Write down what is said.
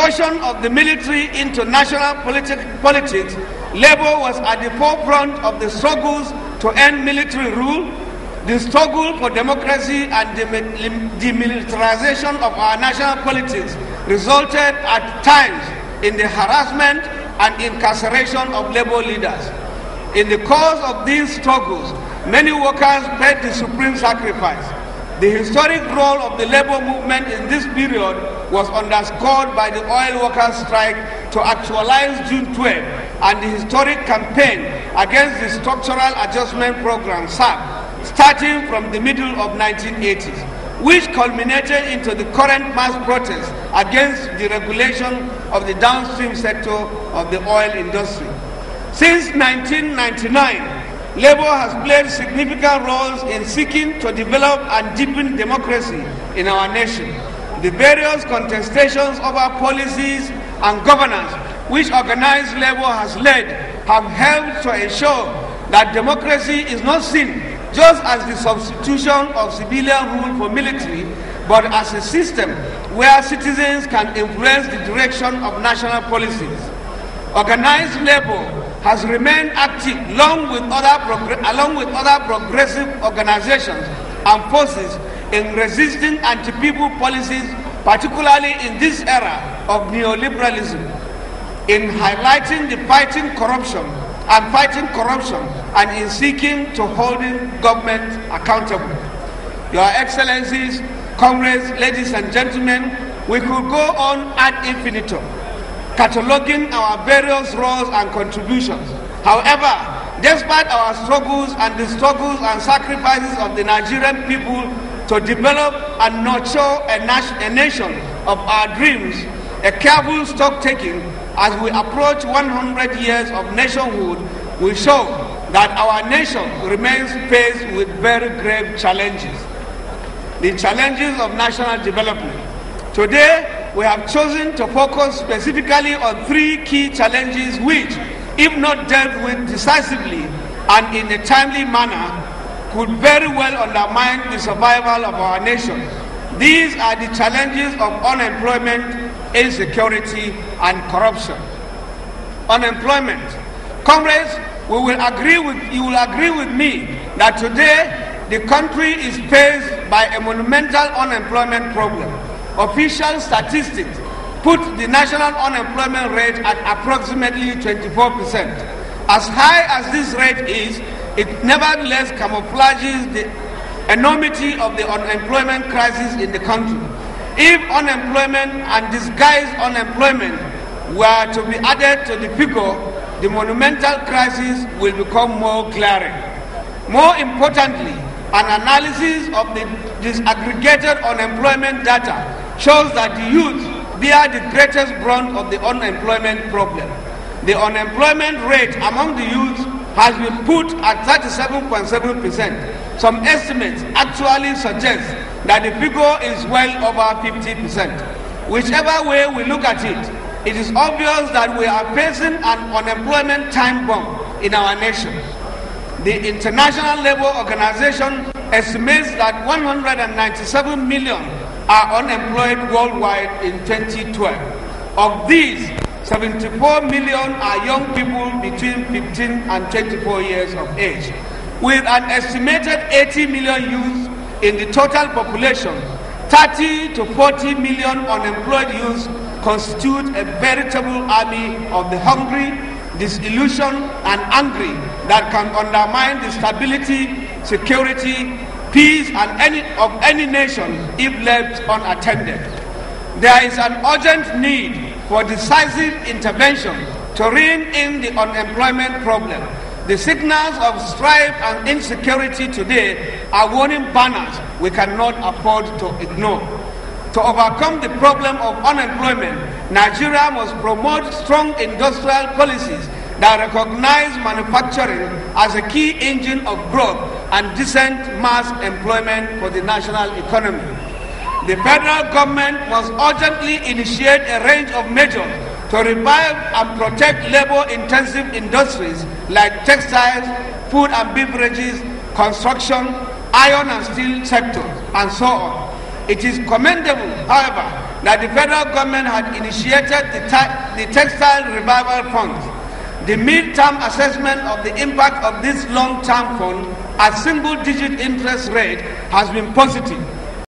incursion of the military into national politics, Labour was at the forefront of the struggles to end military rule. The struggle for democracy and the demilitarization of our national politics resulted at times in the harassment and incarceration of Labour leaders. In the course of these struggles, many workers paid the supreme sacrifice. The historic role of the Labour movement in this period was underscored by the oil workers' strike to actualize June 12 and the historic campaign against the Structural Adjustment Program, SAP, starting from the middle of 1980s, which culminated into the current mass protests against the regulation of the downstream sector of the oil industry. Since 1999, Labour has played significant roles in seeking to develop and deepen democracy in our nation. The various contestations over policies and governance which organized Labour has led have helped to ensure that democracy is not seen just as the substitution of civilian rule for military, but as a system where citizens can influence the direction of national policies. Organized Labour has remained active along with other progressive organizations and forces in resisting anti-people policies, particularly in this era of neoliberalism, in highlighting the fighting corruption and in seeking to holding government accountable. Your Excellencies, comrades, ladies and gentlemen, we could go on ad infinitum, cataloging our various roles and contributions. However, despite our struggles and the struggles and sacrifices of the Nigerian people to develop and nurture a nation of our dreams, a careful stock-taking as we approach 100 years of nationhood will show that our nation remains faced with very grave challenges. The challenges of national development. Today, we have chosen to focus specifically on three key challenges which, if not dealt with decisively and in a timely manner, could very well undermine the survival of our nation. These are the challenges of unemployment, insecurity, and corruption. Unemployment. Comrades, you will agree with me that today the country is faced by a monumental unemployment problem. Official statistics put the national unemployment rate at approximately 24%. As high as this rate is, it nevertheless camouflages the enormity of the unemployment crisis in the country. If unemployment and disguised unemployment were to be added to the figure, the monumental crisis will become more glaring. More importantly, an analysis of the disaggregated unemployment data shows that the youth bear the greatest brunt of the unemployment problem. The unemployment rate among the youth has been put at 37.7%. Some estimates actually suggest that the figure is well over 50%. Whichever way we look at it, it is obvious that we are facing an unemployment time bomb in our nation. The International Labour Organization estimates that 197 million are unemployed worldwide in 2012. Of these, 74 million are young people between 15 and 24 years of age. With an estimated 80 million youths in the total population, 30 to 40 million unemployed youths constitute a veritable army of the hungry, disillusioned, and angry that can undermine the stability, security, peace, and of any nation if left unattended. There is an urgent need for decisive intervention to rein in the unemployment problem. The signals of strife and insecurity today are warning banners we cannot afford to ignore. To overcome the problem of unemployment, Nigeria must promote strong industrial policies that recognize manufacturing as a key engine of growth and decent mass employment for the national economy. The federal government must urgently initiate a range of measures to revive and protect labor-intensive industries like textiles, food and beverages, construction, iron and steel sectors, and so on. It is commendable, however, that the federal government had initiated the Textile Revival Fund. The mid-term assessment of the impact of this long-term fund at single-digit interest rate has been positive.